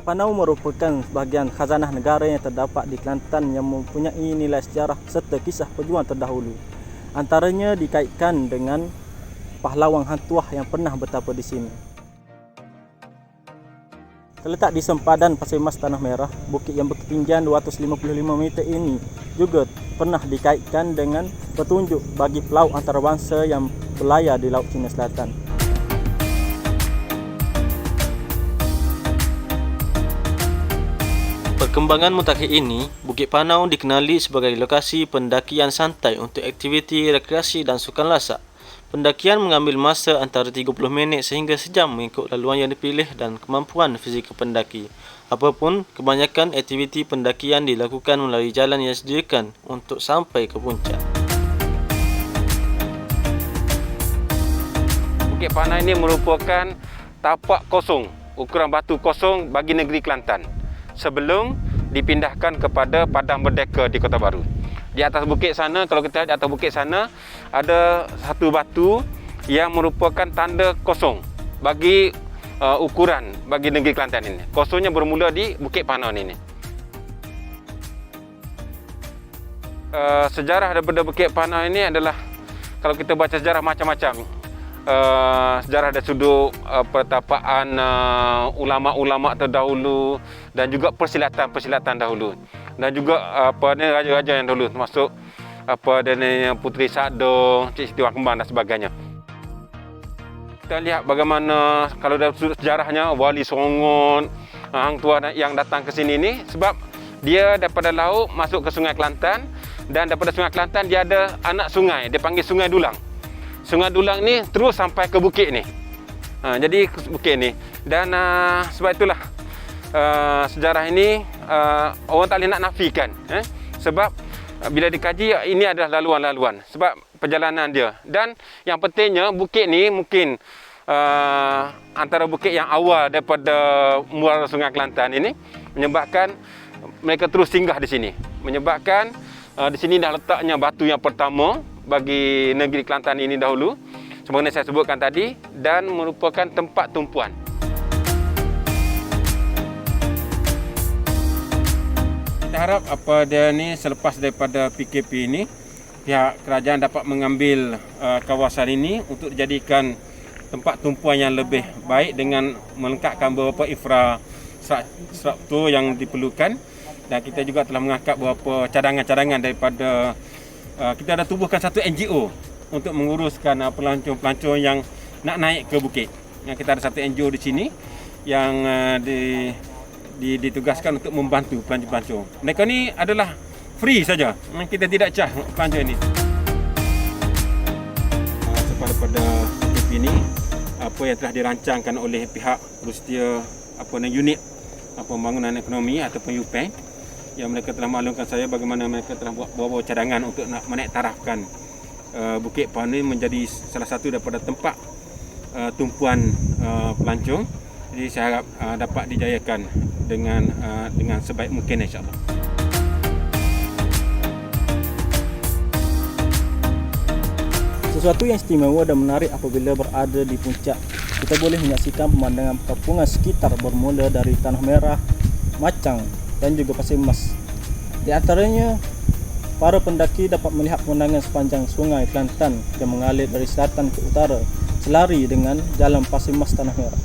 Bukit Panau merupakan bahagian khazanah negara yang terdapat di Kelantan yang mempunyai nilai sejarah serta kisah perjuangan terdahulu. Antaranya dikaitkan dengan pahlawan Hang Tuah yang pernah bertapa di sini. Terletak di sempadan Pasir Mas Tanah Merah, bukit yang berketinggian 255 meter ini juga pernah dikaitkan dengan petunjuk bagi pelaut antarabangsa yang berlayar di Laut Cina Selatan. Perkembangan mutakhir ini, Bukit Panau dikenali sebagai lokasi pendakian santai untuk aktiviti rekreasi dan sukan lasak. Pendakian mengambil masa antara 30 minit sehingga sejam mengikut laluan yang dipilih dan kemampuan fizikal pendaki. Apapun, kebanyakan aktiviti pendakian dilakukan melalui jalan yang disediakan untuk sampai ke puncak. Bukit Panau ini merupakan tapak kosong, ukuran batu kosong bagi negeri Kelantan sebelum dipindahkan kepada Padang Merdeka di Kota Baru. Di atas bukit sana, kalau kita lihat di atas bukit sana, ada satu batu yang merupakan tanda kosong bagi ukuran bagi negeri Kelantan ini. Kosongnya bermula di Bukit Panau ini. Sejarah daripada Bukit Panau ini adalah, kalau kita baca sejarah macam-macam. Sejarah dari sudut pertapaan ulama-ulama terdahulu dan juga persilatan dahulu, dan juga raja-raja yang dahulu, termasuk Puteri Sadong, Cik Siti Wang Kembang dan sebagainya. Kita lihat bagaimana kalau dari sudut sejarahnya Wali Songon, Hang Tuah yang datang ke sini ni, sebab dia daripada laut masuk ke Sungai Kelantan, dan daripada Sungai Kelantan dia ada anak sungai, dia panggil Sungai Dulang. Sungai Dulang ni terus sampai ke bukit ni. Jadi bukit ni. Dan sebab itulah sejarah ini orang tak boleh nak nafikan. Sebab bila dikaji, ini adalah laluan-laluan. Sebab perjalanan dia. Dan yang pentingnya, bukit ni mungkin antara bukit yang awal daripada muara Sungai Kelantan ini, menyebabkan mereka terus singgah di sini. Menyebabkan di sini dah letaknya batu yang pertama bagi negeri Kelantan ini dahulu, sebagaimana saya sebutkan tadi, dan merupakan tempat tumpuan. Kita harap apa dia ni, selepas daripada PKP ini, pihak kerajaan dapat mengambil kawasan ini untuk dijadikan tempat tumpuan yang lebih baik dengan melengkapkan beberapa infrastruktur yang diperlukan. Dan kita juga telah mengangkat beberapa cadangan-cadangan daripada kita dah tubuhkan satu NGO untuk menguruskan pelancong-pelancong yang nak naik ke bukit. Yang kita ada satu NGO di sini yang ditugaskan untuk membantu pelancong-pelancong. Mereka ni adalah free saja. Kita tidak cah pelancong ini. Pada PKP ini, apa yang telah dirancangkan oleh pihak Rusia unit pembangunan ekonomi ataupun UPEN, yang mereka telah maklumkan saya bagaimana mereka telah buat cadangan untuk nak menaik tarafkan Bukit Panau menjadi salah satu daripada tempat tumpuan pelancong. Jadi saya harap dapat dijayakan dengan sebaik mungkin, insya-Allah. Sesuatu yang istimewa dan menarik apabila berada di puncak, kita boleh menyaksikan pemandangan perkampungan sekitar bermula dari Tanah Merah, Macang dan juga Pasir Mas. Di antaranya, para pendaki dapat melihat pemandangan sepanjang Sungai Kelantan yang mengalir dari selatan ke utara, selari dengan jalan Pasir Mas Tanah Merah.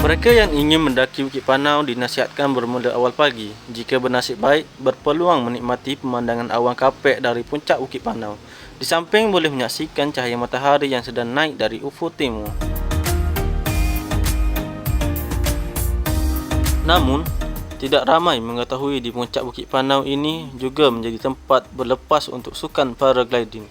Mereka yang ingin mendaki Bukit Panau dinasihatkan bermula awal pagi. Jika bernasib baik, berpeluang menikmati pemandangan awan kapek dari puncak Bukit Panau. Di samping boleh menyaksikan cahaya matahari yang sedang naik dari ufuk timur. Namun, tidak ramai mengetahui di puncak Bukit Panau ini juga menjadi tempat berlepas untuk sukan paragliding.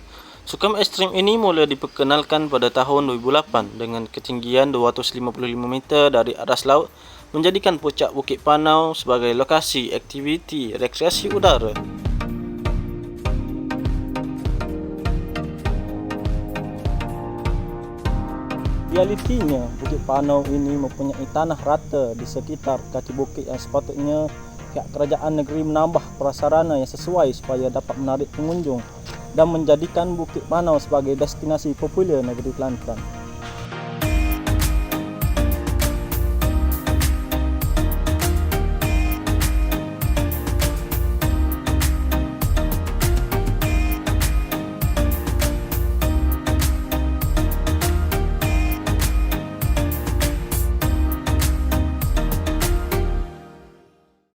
Sukan ekstrim ini mula diperkenalkan pada tahun 2008 dengan ketinggian 255 meter dari atas laut, menjadikan puncak Bukit Panau sebagai lokasi aktiviti rekreasi udara. Realitinya, Bukit Panau ini mempunyai tanah rata di sekitar kaki bukit yang sepatutnya pihak kerajaan negeri menambah prasarana yang sesuai supaya dapat menarik pengunjung dan menjadikan Bukit Panau sebagai destinasi popular negeri Kelantan.